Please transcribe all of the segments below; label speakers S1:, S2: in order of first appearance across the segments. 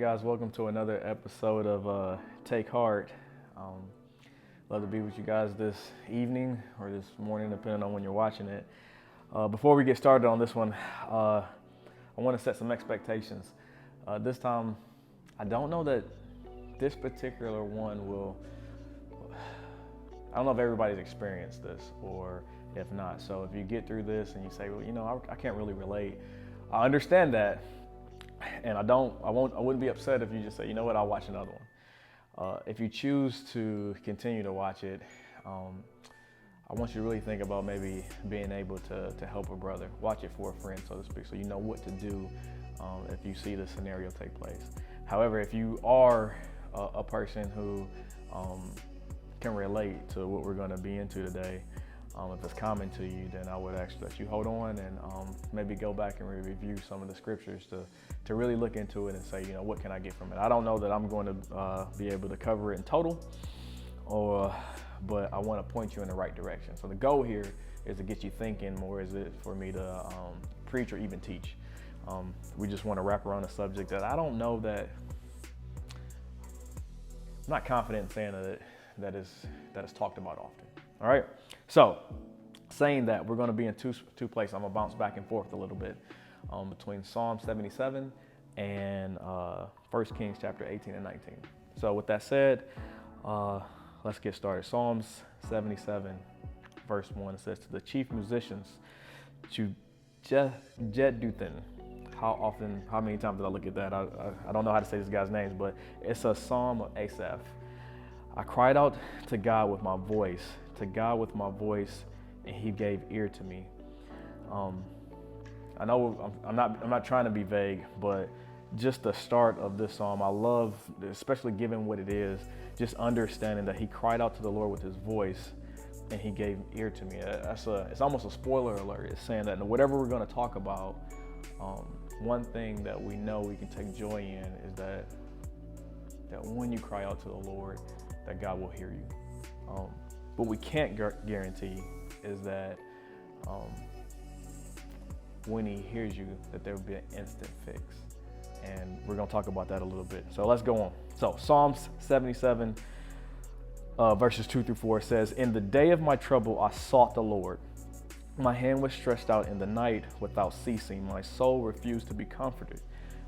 S1: guys? Welcome to another episode of Take Heart. Love to be with you guys this evening or this morning, depending on when you're watching it. Before we get started on this one, I want to set some expectations. This time, I don't know that this particular one will. I don't know if everybody's experienced this or if not. So if you get through this and you say, well, I can't really relate, I understand that. And I wouldn't be upset if you just say, you know what, I'll watch another one. If you choose to continue to watch it, I want you to really think about maybe being able to help a brother. Watch it for a friend, so to speak, so you know what to do if you see this scenario take place. However, if you are a person who can relate to what we're going to be into today, if it's common to you, then I would ask that you hold on and maybe go back and review some of the scriptures to really look into it and say, what can I get from it? I don't know that I'm going to be able to cover it in total, but I want to point you in the right direction. So the goal here is to get you thinking more. Is it for me to preach or even teach? We just want to wrap around a subject that I don't know that, I'm not confident in saying that is talked about often. All right. So, saying that, we're going to be in two places. I'm going to bounce back and forth a little bit between Psalm 77 and 1 Kings chapter 18 and 19. So with that said, let's get started. Psalms 77, verse 1, it says, to the chief musicians, to Jeduthun. How many times did I look at that? I don't know how to say this guy's names, but it's a psalm of Asaph. I cried out to God with my voice, and he gave ear to me. I know I'm not trying to be vague, but just the start of this psalm, I love, especially given what it is, just understanding that he cried out to the Lord with his voice, and he gave ear to me. It's almost a spoiler alert. It's saying that whatever we're going to talk about, one thing that we know we can take joy in is that when you cry out to the Lord, that God will hear you. What we can't guarantee is that when he hears you, that there will be an instant fix. And we're going to talk about that a little bit. So let's go on. So Psalms 77, verses 2 through 4 says, in the day of my trouble, I sought the Lord. My hand was stretched out in the night without ceasing. My soul refused to be comforted.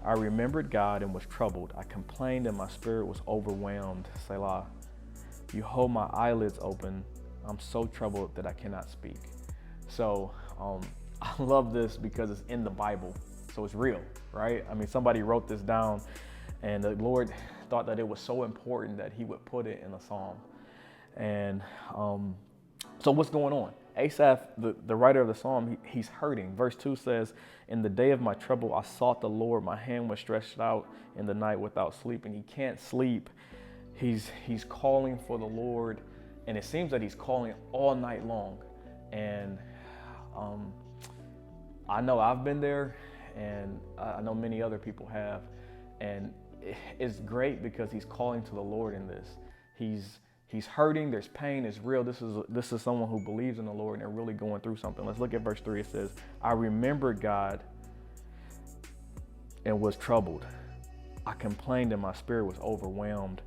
S1: I remembered God and was troubled. I complained and my spirit was overwhelmed. Selah. You hold my eyelids open. I'm so troubled that I cannot speak. So I love this because it's in the Bible. So it's real, right? I mean, somebody wrote this down and the Lord thought that it was so important that he would put it in a psalm. And so what's going on? Asaph, the writer of the psalm, he's hurting. Verse 2 says, in the day of my trouble, I sought the Lord. My hand was stretched out in the night without sleeping. He can't sleep. He's calling for the Lord, and it seems that he's calling all night long. And I know I've been there, and I know many other people have. And it's great because he's calling to the Lord in this. He's hurting. There's pain. It's real. This is someone who believes in the Lord and they're really going through something. Let's look at verse 3. It says, I remembered God and was troubled. I complained and my spirit was overwhelmed.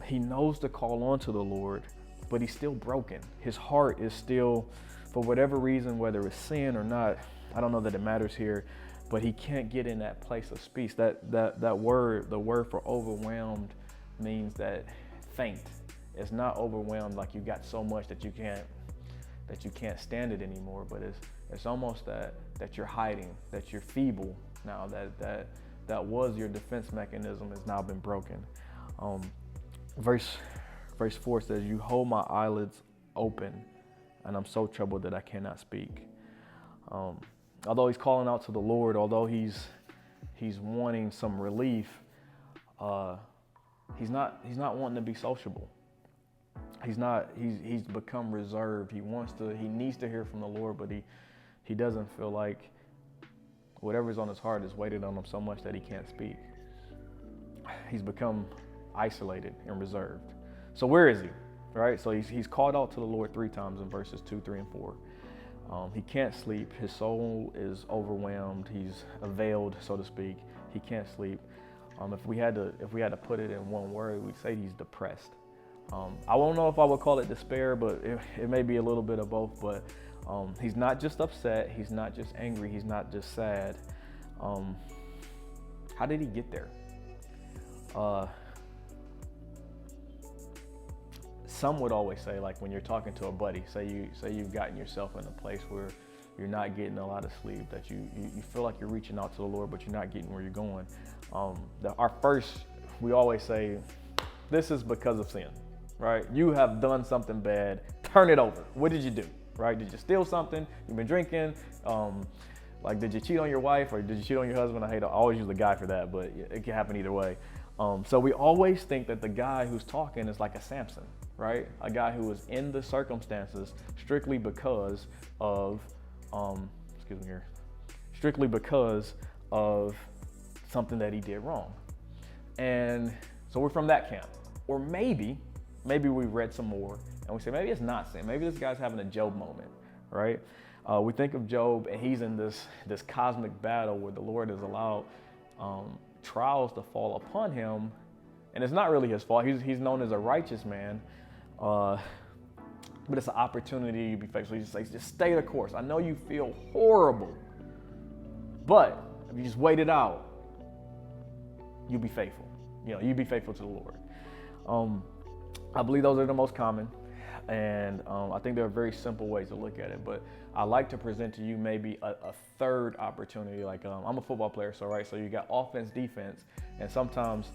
S1: He knows to call on to the Lord, but he's still broken. His heart is still, for whatever reason, whether it's sin or not, I don't know that it matters here, but he can't get in that place of peace. That word, the word for overwhelmed, means that faint. It's not overwhelmed like you got so much that you can't stand it anymore, but it's almost that you're hiding, that you're feeble now, that was your defense mechanism has now been broken. Verse 4 says, you hold my eyelids open and I'm so troubled that I cannot speak. Although he's calling out to the Lord, although he's wanting some relief, he's not wanting to be sociable. He's become reserved. He needs to hear from the Lord, but he doesn't feel like whatever's on his heart is weighted on him so much that he can't speak. He's become isolated and reserved. So where is he? Right? So he's called out to the Lord 3 times in verses 2, 3, and 4. He can't sleep. His soul is overwhelmed. He's availed, so to speak. He can't sleep. If we had to put it in one word, we'd say he's depressed. I don't know if I would call it despair, but it may be a little bit of both. But he's not just upset. He's not just angry. He's not just sad. How did he get there? Some would always say, like when you're talking to a buddy, say you've gotten yourself in a place where you're not getting a lot of sleep, that you feel like you're reaching out to the Lord, but you're not getting where you're going. We always say, this is because of sin, right? You have done something bad, turn it over. What did you do, right? Did you steal something? You've been drinking? Did you cheat on your wife or did you cheat on your husband? I always use the guy for that, but it can happen either way. So we always think that the guy who's talking is like a Samson, right? A guy who was in the circumstances strictly because of, strictly because of something that he did wrong. And so we're from that camp. Or maybe we read some more and we say, maybe it's not sin. Maybe this guy's having a Job moment, right? We think of Job and he's in this cosmic battle where the Lord has allowed trials to fall upon him, and it's not really his fault. He's known as a righteous man, but it's an opportunity to be faithful. He just stay the course. I know you feel horrible, but if you just wait it out, you'll be faithful. You be faithful to the Lord. I believe those are the most common, and I think there are very simple ways to look at it, but I like to present to you maybe a third opportunity. Like I'm a football player, so you got offense, defense, and sometimes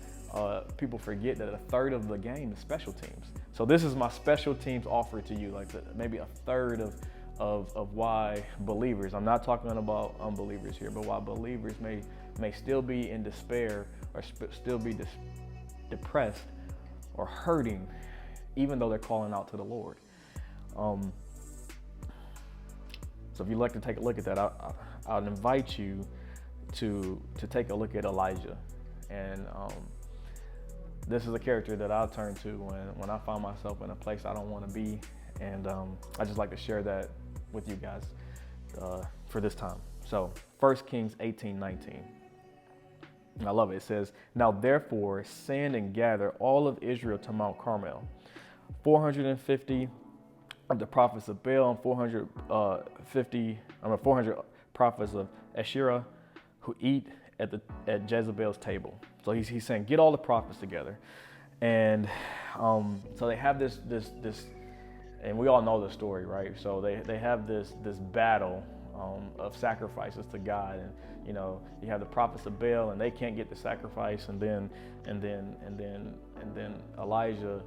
S1: people forget that a third of the game is special teams. So this is my special teams offer to you, like maybe a third of why believers, I'm not talking about unbelievers here, but why believers may still be in despair or still be depressed or hurting, even though they're calling out to the Lord. So if you'd like to take a look at that, I'd invite you to take a look at Elijah. And this is a character that I'll turn to when I find myself in a place I don't want to be. And I just like to share that with you guys for this time. So 1 Kings 18:19. I love it. It says, "Now therefore send and gather all of Israel to Mount Carmel, 450 of the prophets of Baal and 400 prophets of Asherah who eat at Jezebel's table." So he's saying, get all the prophets together. And so they have this, and we all know the story, right? So they have this battle of sacrifices to God, and you have the prophets of Baal, and they can't get the sacrifice, and then Elijah,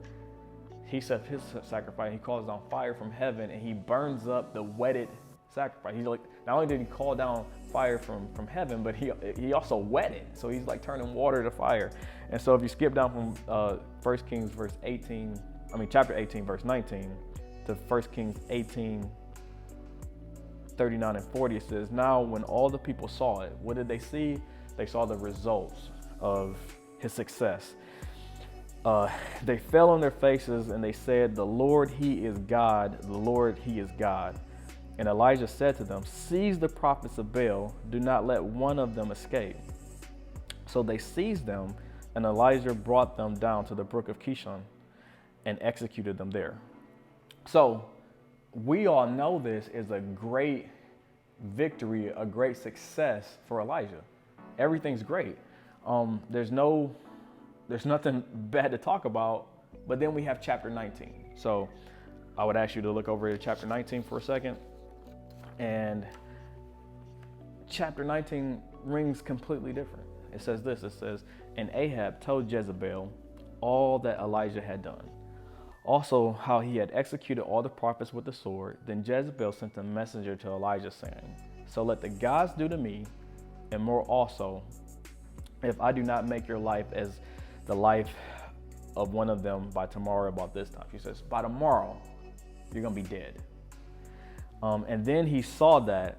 S1: he sets his sacrifice. He calls down fire from heaven, and he burns up the wetted sacrifice. He's like, not only did he call down fire from heaven, but he also wet it. So he's like turning water to fire. And so if you skip down from 1 Kings chapter 18, verse 19 to 1 Kings 18, 39 and 40, it says, "Now when all the people saw it, what did they see? They saw the results of his success. They fell on their faces and they said, 'The Lord, he is God. The Lord, he is God.' And Elijah said to them, 'Seize the prophets of Baal. Do not let one of them escape.' So they seized them, and Elijah brought them down to the brook of Kishon and executed them there." So we all know this is a great victory, a great success for Elijah. Everything's great. There's nothing bad to talk about, but then we have chapter 19. So I would ask you to look over at chapter 19 for a second. And chapter 19 rings completely different. It says this, it says, "And Ahab told Jezebel all that Elijah had done, also how he had executed all the prophets with the sword. Then Jezebel sent a messenger to Elijah saying, 'So let the gods do to me, and more also, if I do not make your life as the life of one of them by tomorrow about this time.'" She says, by tomorrow, you're going to be dead. And then he saw that,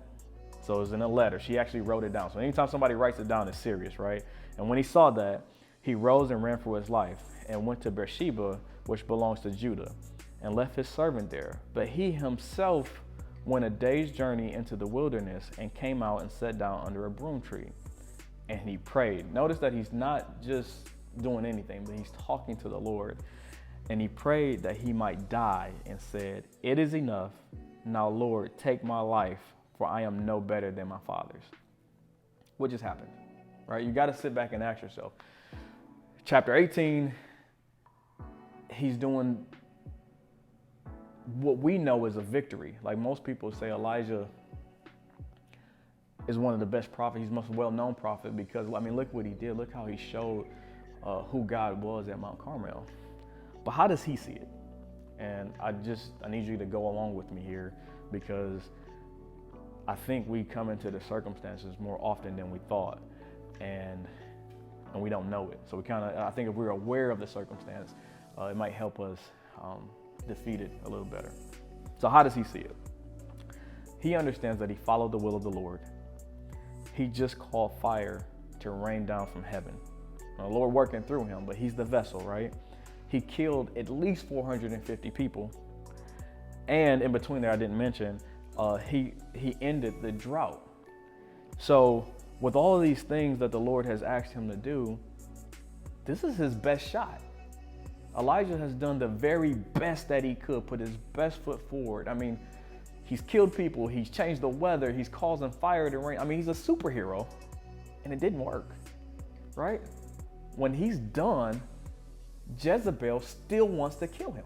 S1: so it was in a letter. She actually wrote it down. So anytime somebody writes it down, it's serious, right? And when he saw that, he rose and ran for his life and went to Beersheba, which belongs to Judah, and left his servant there. But he himself went a day's journey into the wilderness and came out and sat down under a broom tree. and he prayed. Notice that he's not just doing anything, but he's talking to the Lord. And he prayed that he might die and said, "It is enough. Now, Lord, take my life, for I am no better than my fathers." What just happened? Right? You got to sit back and ask yourself. Chapter 18, he's doing what we know is a victory. Like most people say, Elijah is one of the best prophets. He's the most well-known prophet because, I mean, look what he did. Look how he showed who God was at Mount Carmel. But how does he see it? And I need you to go along with me here, because I think we come into the circumstances more often than we thought, and we don't know it. So I think if we're aware of the circumstance, it might help us defeat it a little better. So how does he see it? He understands that he followed the will of the Lord. He just called fire to rain down from heaven. Now, the Lord working through him, but he's the vessel, right? He killed at least 450 people. And in between there, I didn't mention, he ended the drought. So with all of these things that the Lord has asked him to do, this is his best shot. Elijah has done the very best that he could, put his best foot forward. I mean, he's killed people, he's changed the weather, he's causing fire to rain. I mean, he's a superhero, and it didn't work, right? When he's done, Jezebel still wants to kill him.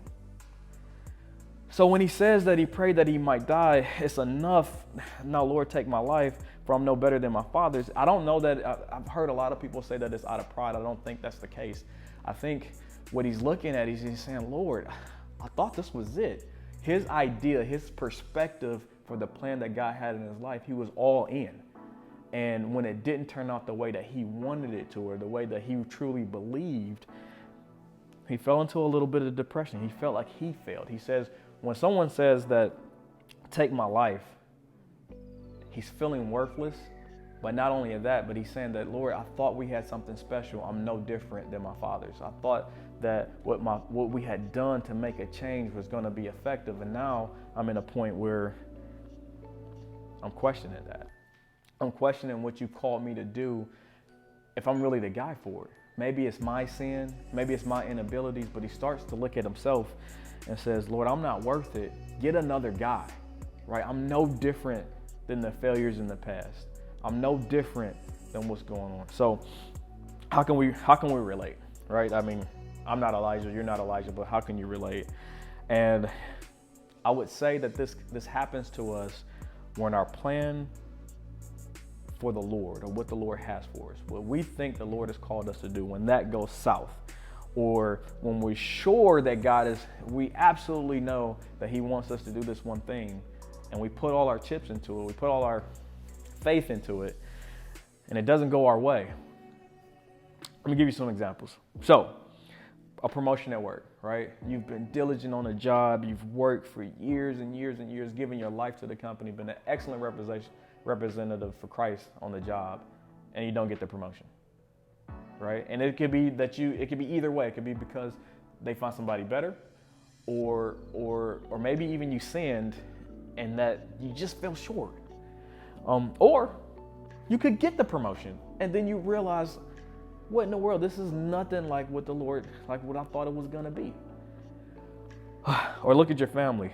S1: So when he says that he prayed that he might die, it's enough. Now, Lord, take my life, for I'm no better than my fathers. I don't know that, I've heard a lot of people say that it's out of pride. I don't think that's the case. I think what he's looking at, he's saying, Lord, I thought this was it. His idea, his perspective for the plan that God had in his life, he was all in. And when it didn't turn out the way that he wanted it to, or the way that he truly believed, he fell into a little bit of depression. He felt like he failed. He says, when someone says that, take my life, he's feeling worthless. But not only that, but he's saying that, Lord, I thought we had something special. I'm no different than my fathers. I thought that what we had done to make a change was going to be effective. And now I'm in a point where I'm questioning that. I'm questioning what you called me to do, if I'm really the guy for it. Maybe it's my sin, maybe it's my inabilities, but he starts to look at himself and says, Lord, I'm not worth it. Get another guy, right? I'm no different than the failures in the past. I'm no different than what's going on. So how can we relate, right? I mean, I'm not Elijah, you're not Elijah, but how can you relate? And I would say that this happens to us when our plan for the Lord, or what the Lord has for us, what we think the Lord has called us to do, when that goes south, or when we're sure that we absolutely know that he wants us to do this one thing, and we put all our chips into it, we put all our faith into it, and it doesn't go our way. Let me give you some examples. So, a promotion at work, right? You've been diligent on a job, you've worked for years and years and years, giving your life to the company, been an excellent representative for Christ on the job, and you don't get the promotion, right? And it could be either way. It could be because they find somebody better, or maybe even you sinned and that you just fell short. Or you could get the promotion and then you realize, what in the world? This is nothing like what what I thought it was gonna be. Or look at your family.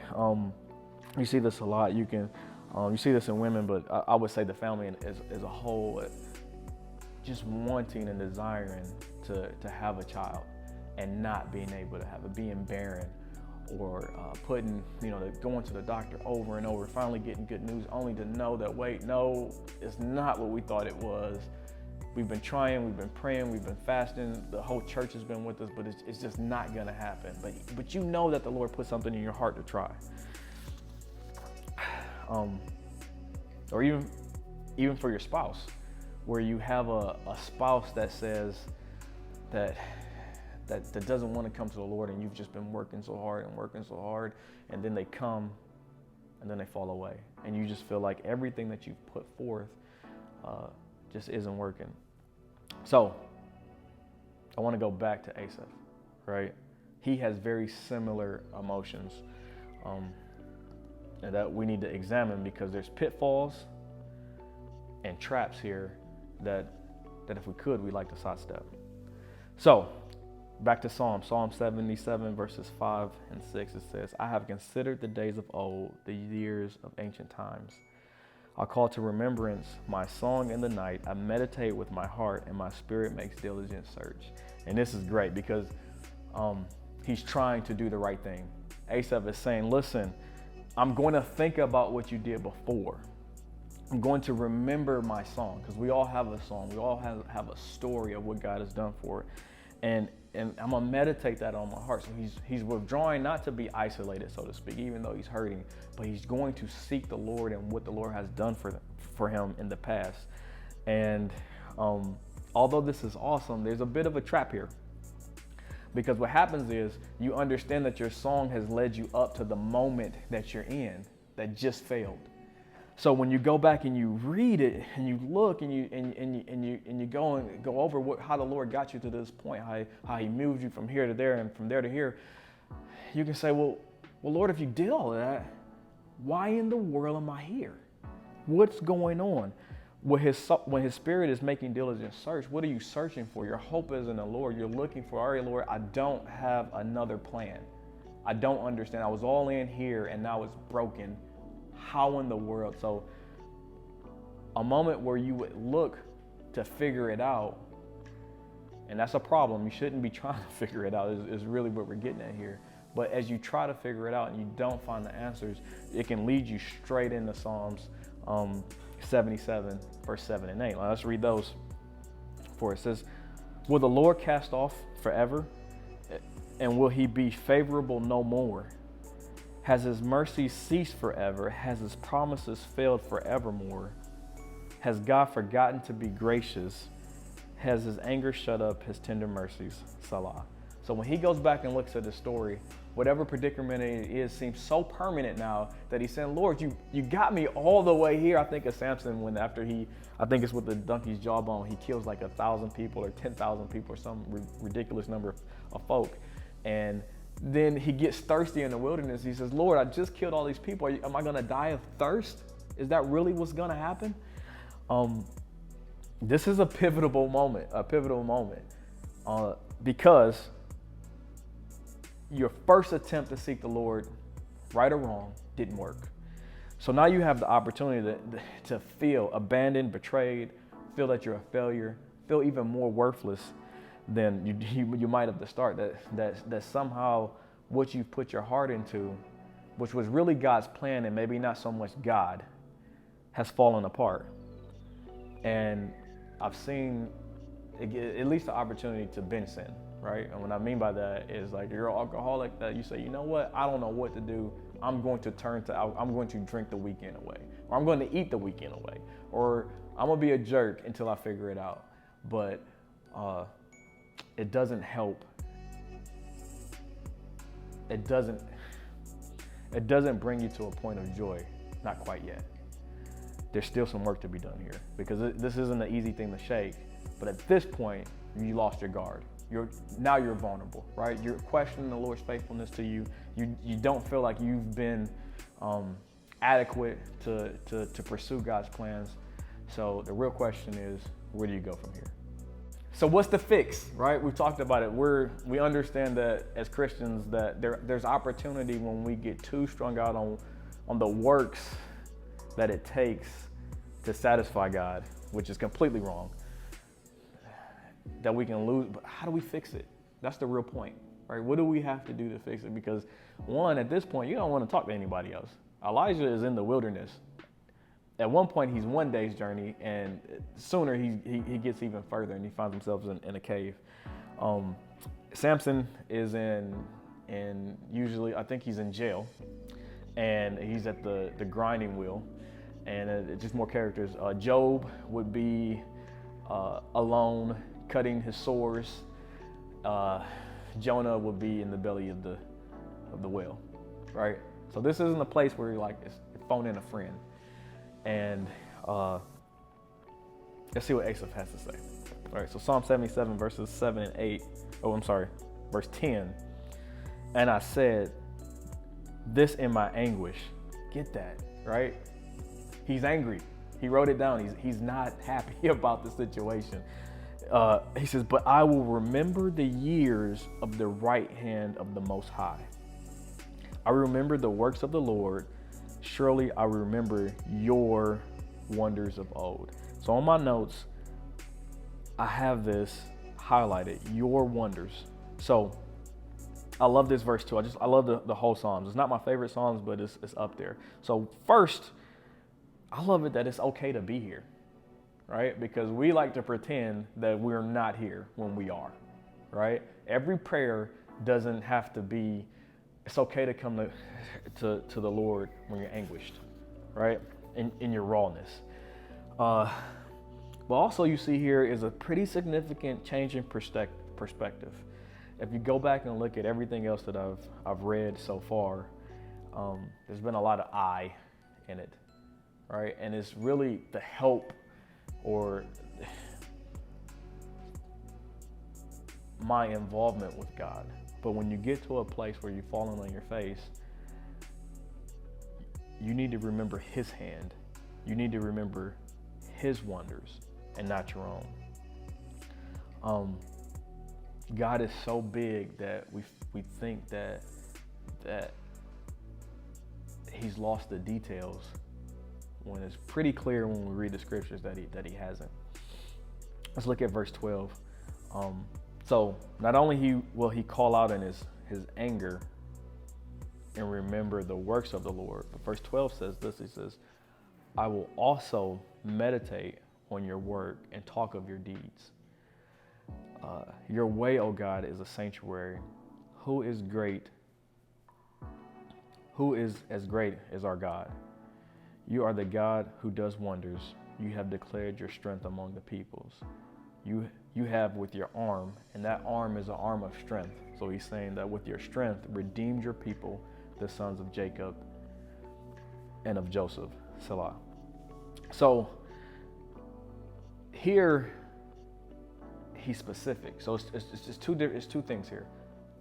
S1: You see this a lot. You see this in women, but I would say the family as a whole, just wanting and desiring to have a child and not being able to have it, being barren, or going to the doctor over and over, finally getting good news, only to know that, wait, no, it's not what we thought it was. We've been trying, we've been praying, we've been fasting, the whole church has been with us, but it's just not gonna happen. But you know that the Lord put something in your heart to try. Or even for your spouse, where you have a spouse that says that doesn't want to come to the Lord, and you've just been working so hard, and then they come and then they fall away, and you just feel like everything that you've put forth just isn't working. So I want to go back to Asaph, right? He has very similar emotions that we need to examine, because there's pitfalls and traps here that that if we could, we'd like to sidestep. So, back to Psalm 77, verses 5 and 6, it says, I have considered the days of old, the years of ancient times. I call to remembrance my song in the night. I meditate with my heart, and my spirit makes diligent search. And this is great because he's trying to do the right thing. Asaph is saying, listen, I'm going to think about what you did before. I'm going to remember my song, because we all have a song. We all have a story of what God has done for it. And I'm going to meditate that on my heart. So he's withdrawing not to be isolated, so to speak, even though he's hurting, but he's going to seek the Lord and what the Lord has done for him in the past. And although this is awesome, there's a bit of a trap here. Because what happens is you understand that your song has led you up to the moment that you're in that just failed. So when you go back and you read it and you look and you go over how the Lord got you to this point, how he moved you from here to there and from there to here, you can say, well, Lord, if you did all of that, why in the world am I here? What's going on? When his spirit is making diligent search, what are you searching for? Your hope is in the Lord. You're looking for, all right, Lord, I don't have another plan. I don't understand. I was all in here and now it's broken. How in the world? So a moment where you would look to figure it out, and that's a problem. You shouldn't be trying to figure it out is really what we're getting at here. But as you try to figure it out and you don't find the answers, it can lead you straight into Psalms 77, verse 7 and 8. Let's read those for it. It says, will the Lord cast off forever? And will he be favorable no more? Has his mercy ceased forever? Has his promises failed forevermore? Has God forgotten to be gracious? Has his anger shut up his tender mercies? Salah. So when he goes back and looks at the story, whatever predicament it is seems so permanent now that he's saying, Lord, you got me all the way here. I think of Samson when after I think it's with the donkey's jawbone, he kills like 1,000 people or 10,000 people or some ridiculous number of folk. And then he gets thirsty in the wilderness. He says, Lord, I just killed all these people. Am I going to die of thirst? Is that really what's going to happen? This is a pivotal moment, because your first attempt to seek the Lord, right or wrong, didn't work. So now you have the opportunity to feel abandoned, betrayed, feel that you're a failure, feel even more worthless than you might have to start. That somehow what you've put your heart into, which was really God's plan and maybe not so much God, has fallen apart. And I've seen at least the opportunity to binge sin, right? And what I mean by that is like you're an alcoholic that you say, you know what, I don't know what to do. I'm going to drink the weekend away, or I'm going to eat the weekend away, or I'm going to be a jerk until I figure it out. But it doesn't help. It doesn't bring you to a point of joy, not quite yet. There's still some work to be done here, because this isn't an easy thing to shake. But at this point, you lost your guard. Now you're vulnerable, right? You're questioning the Lord's faithfulness to you. You don't feel like you've been adequate to pursue God's plans. So the real question is, where do you go from here? So what's the fix, right? We've talked about it. We understand that as Christians that there's opportunity when we get too strung out on the works that it takes to satisfy God, which is completely wrong, that we can lose. But how do we fix it? That's the real point, right? What do we have to do to fix it? Because one, at this point, you don't want to talk to anybody else. Elijah is in the wilderness. At one point, he's one day's journey, and sooner he gets even further, and he finds himself in a cave. Samson is in usually, I think he's in jail, and he's at the grinding wheel, and just more characters. Job would be alone, cutting his sores. Jonah would be in the belly of the whale, right? So this isn't a place where you're like, it's phone in a friend. And let's see what Asaph has to say. All right, so Psalm 77, verses 7 and 8. Verse 10. And I said, this in my anguish. Get that, right? He's angry. He wrote it down. He's not happy about the situation. He says, but I will remember the years of the right hand of the Most High. I remember the works of the Lord. Surely I remember your wonders of old. So on my notes, I have this highlighted, your wonders. So I love this verse too. I love the whole Psalms. It's not my favorite Psalms, but it's up there. So first, I love it that it's okay to be here, right? Because we like to pretend that we're not here when we are, right? Every prayer doesn't have to be, it's okay to come to the Lord when you're anguished, right? In your rawness. But also you see here is a pretty significant change in perspective. If you go back and look at everything else that I've read so far, there's been a lot of I in it, right? And it's really the help or my involvement with God. But when you get to a place where you're falling on your face, you need to remember His hand. You need to remember His wonders and not your own. God is so big that we think that He's lost the details, when it's pretty clear when we read the scriptures that he hasn't. Let's look at verse 12. So not only will he call out in his anger and remember the works of the Lord, but verse 12 says this. He says, I will also meditate on your work and talk of your deeds. Your way, O God, is a sanctuary. Who is as great as our God? You are the God who does wonders. You have declared your strength among the peoples. You have with your arm, and that arm is an arm of strength. So he's saying that with your strength, redeemed your people, the sons of Jacob and of Joseph, Selah. So here he's specific. So it's two things here.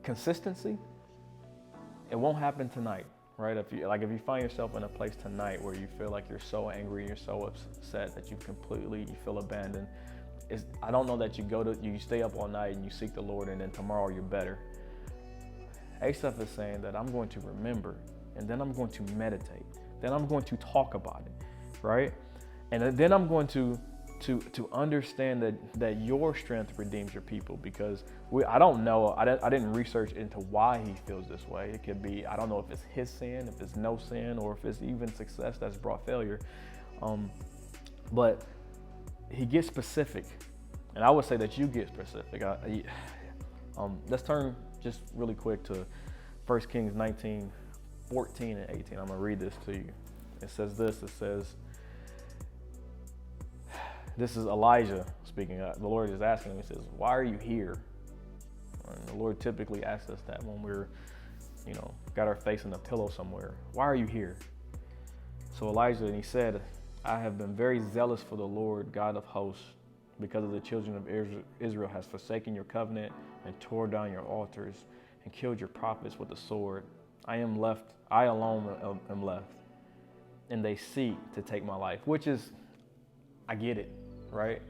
S1: Consistency. It won't happen tonight, right? If you find yourself in a place tonight where you feel like you're so angry, you're so upset that you feel abandoned. I don't know that you stay up all night and you seek the Lord and then tomorrow you're better. Asaph is saying that I'm going to remember, and then I'm going to meditate, then I'm going to talk about it, right? And then I'm going to understand that your strength redeems your people, because I don't know, I didn't research into why he feels this way. It could be, I don't know if it's his sin, if it's no sin, or if it's even success that's brought failure. But he gets specific, and I would say that you get specific. Let's turn just really quick to 1 Kings 19, 14 and 18. I'm gonna read this to you. It says this, this is Elijah speaking. The Lord is asking him, he says, why are you here? And the Lord typically asks us that when we're, got our face in a pillow somewhere. Why are you here? So Elijah, and he said, I have been very zealous for the Lord God of hosts, because of the children of Israel has forsaken your covenant and tore down your altars and killed your prophets with the sword. I alone am left, and they seek to take my life, which is, I get it, right?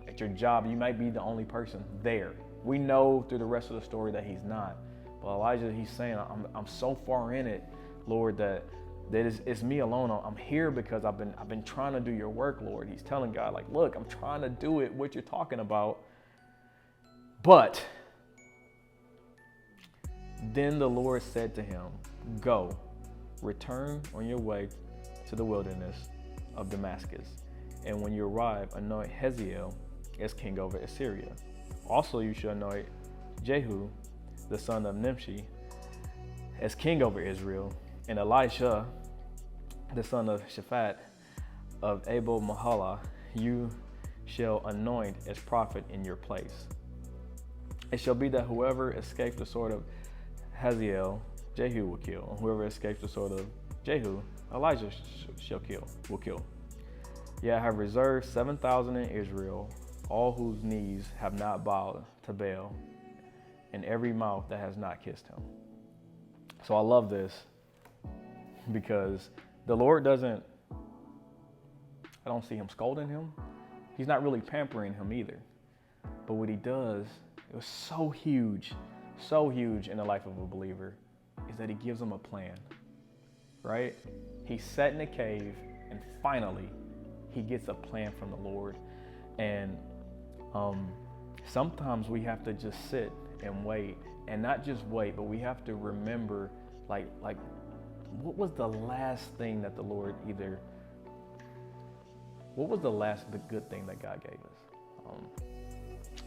S1: At your job, you might be the only person there. We know through the rest of the story that he's not. But Elijah, he's saying, I'm so far in it, Lord, that it's me alone. I'm here because I've been trying to do your work, Lord. He's telling God, like, look, I'm trying to do it, what you're talking about. But then the Lord said to him, go, return on your way to the wilderness of Damascus. And when you arrive, anoint Hazael as king over Assyria. Also, you should anoint Jehu, the son of Nimshi, as king over Israel, and Elisha, the son of Shaphat of Abel Mahalah, you shall anoint as prophet in your place. It shall be that whoever escapes the sword of Hazael, Jehu will kill, and whoever escapes the sword of Jehu, Elijah will kill. Yet I have reserved 7,000 in Israel, all whose knees have not bowed to Baal, and every mouth that has not kissed him. So I love this, because the Lord I don't see him scolding him. He's not really pampering him either. But what he does, it was so huge in the life of a believer, is that he gives them a plan, right? He's sat in a cave, and finally, he gets a plan from the Lord. And sometimes we have to just sit and wait, and not just wait, but we have to remember, like what was the last thing that the Lord what was the good thing that God gave us?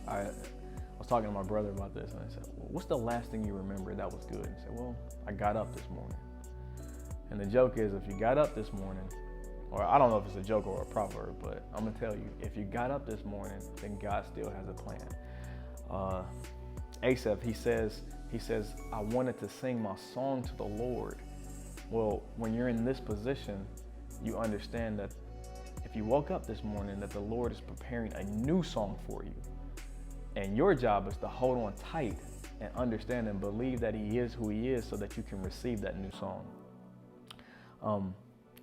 S1: I was talking to my brother about this, and I said, well, what's the last thing you remember that was good? He said, well, I got up this morning. And the joke is, if you got up this morning, or I don't know if it's a joke or a proverb, but I'm gonna tell you, if you got up this morning, then God still has a plan. Asaph, he says, I wanted to sing my song to the Lord. Well, when you're in this position, you understand that if you woke up this morning, that the Lord is preparing a new song for you. And your job is to hold on tight and understand and believe that he is who he is, so that you can receive that new song.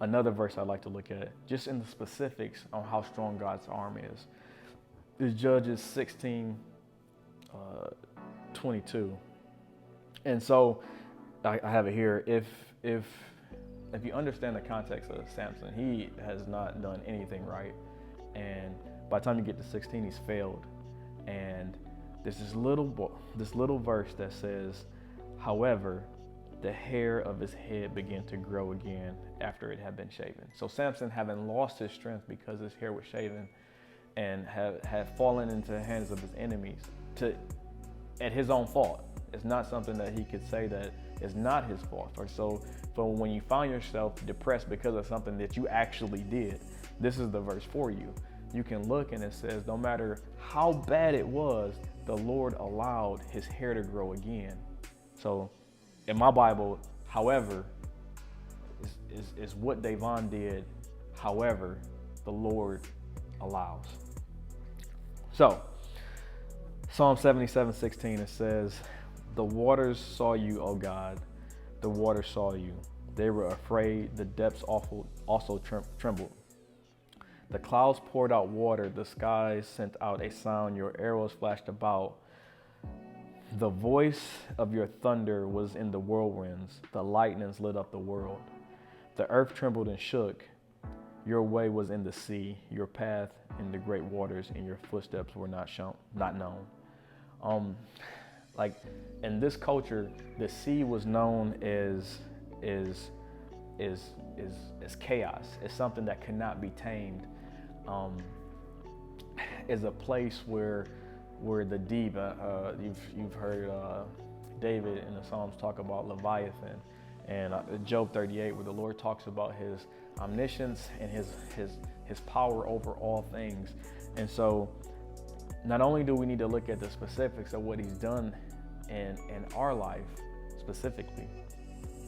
S1: Another verse I'd like to look at, just in the specifics on how strong God's arm is Judges 16, 22. And so I have it here. If you understand the context of Samson, he has not done anything right. And by the time you get to 16, he's failed. And there's this little verse that says, however, the hair of his head began to grow again after it had been shaven. So Samson, having lost his strength because his hair was shaven and had fallen into the hands of his enemies at his own fault. It's not something that he could say that is not his fault. So when you find yourself depressed because of something that you actually did, this is the verse for you. You can look and it says, no matter how bad it was, the Lord allowed his hair to grow again. So in my Bible, however, is what DaVaughn did. However, the Lord allows. So Psalm 77:16, it says, the waters saw you, O God. The waters saw you. They were afraid. The depths also trembled. The clouds poured out water. The skies sent out a sound. Your arrows flashed about. The voice of your thunder was in the whirlwinds. The lightnings lit up the world. The earth trembled and shook. Your way was in the sea. Your path in the great waters, and your footsteps were not known. Like in this culture, the sea was known as chaos. It's something that cannot be tamed. Is a place where the deep. You've heard David in the Psalms talk about Leviathan, and Job 38, where the Lord talks about his omniscience and his power over all things. And so, not only do we need to look at the specifics of what he's done in our life specifically,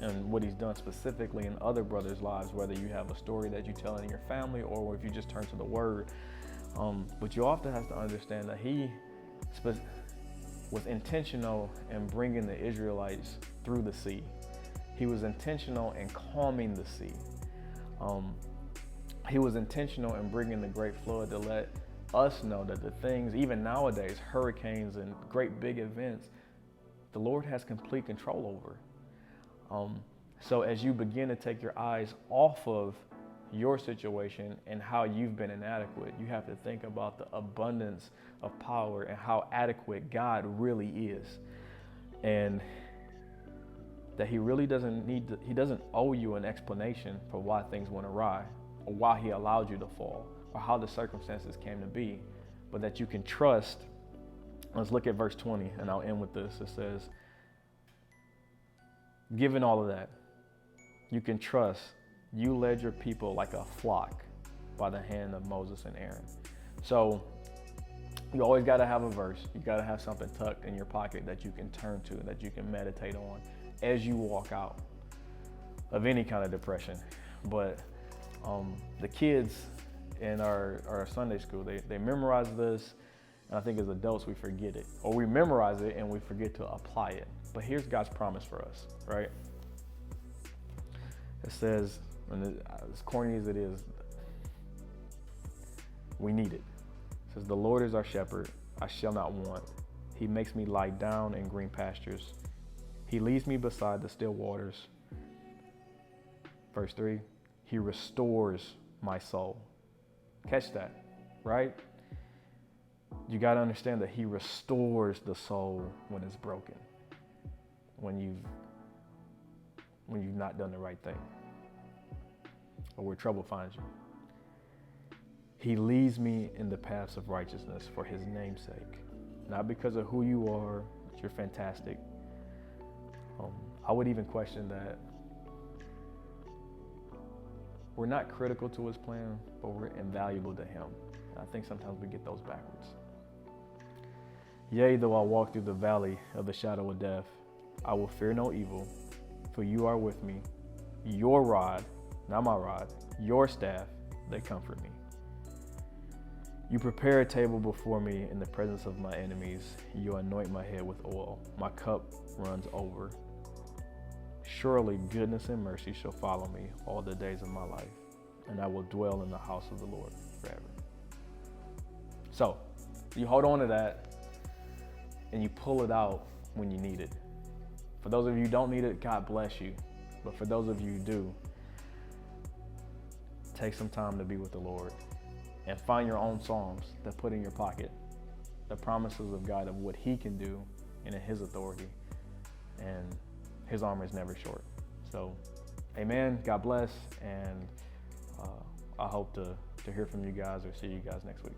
S1: and what he's done specifically in other brothers' lives, whether you have a story that you tell in your family or if you just turn to the Word. But you often have to understand that he was intentional in bringing the Israelites through the sea. He was intentional in calming the sea. He was intentional in bringing the great flood to let us know that the things, even nowadays, hurricanes and great big events, the Lord has complete control over. So as you begin to take your eyes off of your situation and how you've been inadequate, you have to think about the abundance of power and how adequate God really is. And that he really he doesn't owe you an explanation for why things went awry or why he allowed you to fall or how the circumstances came to be, but that you can trust. Let's look at verse 20 and I'll end with this. It says, given all of that, you can trust you led your people like a flock by the hand of Moses and Aaron. So you always got to have a verse. You got to have something tucked in your pocket that you can turn to, that you can meditate on as you walk out of any kind of depression. But the kids in our Sunday school, they memorize this, and I think as adults we forget it, or we memorize it and we forget to apply it. But here's God's promise for us, right? It says, and as corny as it is, we need it. It says, the Lord is our shepherd. I shall not want. He makes me lie down in green pastures. He leads me beside the still waters. Verse 3, he restores my soul. Catch that, right? You got to understand that he restores the soul when it's broken, when you've not done the right thing, or where trouble finds you. He leads me in the paths of righteousness for his name's sake, not because of who you are, that you're fantastic. I would even question that we're not critical to his plan, but we're invaluable to him. And I think sometimes we get those backwards. Yea, though I walk through the valley of the shadow of death, I will fear no evil, for you are with me. Your rod, not my rod, your staff, they comfort me. You prepare a table before me in the presence of my enemies. You anoint my head with oil. My cup runs over. Surely goodness and mercy shall follow me all the days of my life, and I will dwell in the house of the Lord forever. So you hold on to that and you pull it out when you need it. For those of you who don't need it, God bless you. But for those of you who do, take some time to be with the Lord and find your own Psalms that put in your pocket the promises of God of what he can do and in his authority. And his armor is never short. So, amen. God bless. And I hope to hear from you guys or see you guys next week.